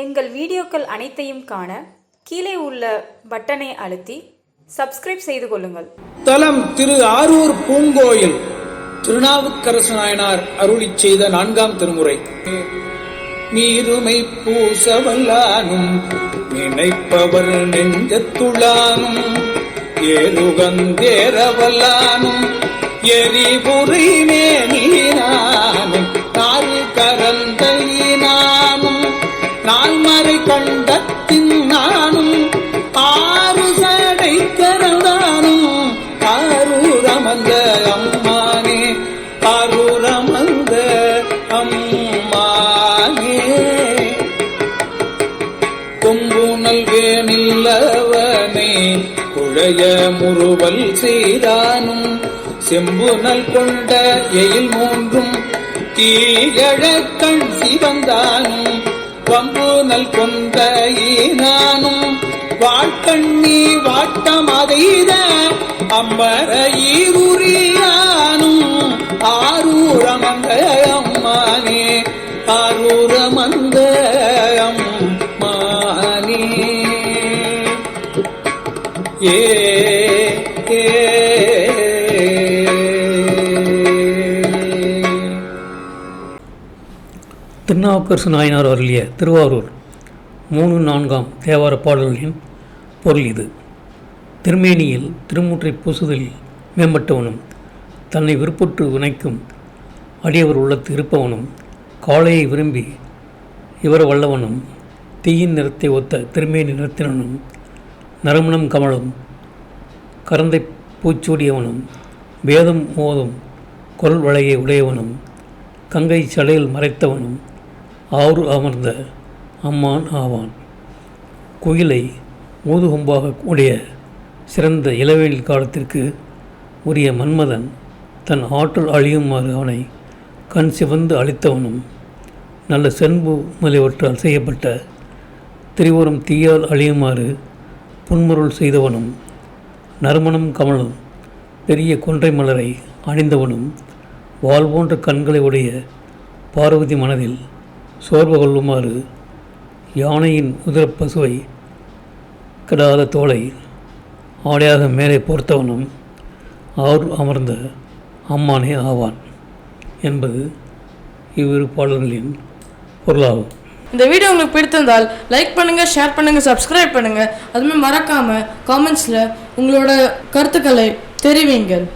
எங்கள் வீடியோக்கள் அனைத்தையும் காண கீழே உள்ள பட்டனை அழுத்தி சப்ஸ்கிரைப் செய்து கொள்ளுங்கள். தலம் திரு ஆரூர் பூங்கோயில். திருநாவுக்கரசு நாயனார் அருளிச் செய்த 4ஆம் திருமுறை. நீருமை பூசவல்லானும் நினைப்பவர் நெஞ்சத்துள்ளானும் ஏறுகந்தேரவல்லானும் எரிபுரை மேனினானும் நாள் கரந்தையினானும் நால்மறை கண்டத்தின் நானும் ஆறு சடை கரந்தானும் ஆரூரமந்த அம்மானே ஆரூரமந்த அம்மானே கொம்புனல் வேனில்லவனை குழைய முறுவல் செய்தானும் செம்புனல் கொண்ட எயில் மூன்றும் தீயழ கண் சிவந்தானும் வம்புனல் கொண்ட ஈனானும் வாழ்கண்ணி வாட்டமதைத அம்பர ஈருரியானும் ஆரூரமந்த அம்மானே ஆரூரமந்த அம்மானே. திருநாவுக்கரசு நாயனார் அருளிய திருவாரூர் 3-4 தேவார பாடல்களின் பொருள் இது. திருமேனியில் திருமுற்றை பூசுதலில் மேம்பட்டவனும் தன்னை விருப்புற்று வினைக்கும் அடியவர் உள்ளத்து இருப்பவனும் காளையை விரும்பி இவர வல்லவனும் தீயின் நிறத்தை ஒத்த திருமேனி நிறத்தினனும் நறுமணம் கமலும் கரந்தை பூச்சூடியவனும் வேதம் மோதும் குரல் வளையை உடையவனும் கங்கை சடையில் மறைத்தவனும் ஆறு அமர்ந்த அம்மான் ஆவான். குயிலை ஊதுகொம்பாக உடைய சிறந்த இளவேனில் காலத்திற்கு உரிய மன்மதன் தன் ஆற்றல் அழியுமாறு அவனை கண் சிவந்து அழித்தவனும் நல்ல சென்பு முதலியவற்றால் செய்யப்பட்ட திரிபுரம் தீயால் அழியுமாறு புன்முருள் செய்தவனும் நறுமணம் கமலும் பெரிய கொன்றை மலரை அணிந்தவனும் வாள் போன்ற கண்களை உடைய பார்வதி மனதில் சோர்வு கொள்ளுமாறு யானையின் உதிரப்பசுவை கெடாத தோலை ஆடையாக மேலே போர்த்தவனும் ஆறு அமர்ந்த அம்மானே ஆவான் என்பது இவ்விரு பாடல்களின் பொருளாகும். இந்த வீடியோ உங்களுக்கு பிடித்திருந்தால் லைக் பண்ணுங்கள், ஷேர் பண்ணுங்கள், சப்ஸ்கிரைப் பண்ணுங்கள். அதுமாதிரி மறக்காமல் காமெண்ட்ஸில் உங்களோட கருத்துக்களை தெரிவிங்கள்.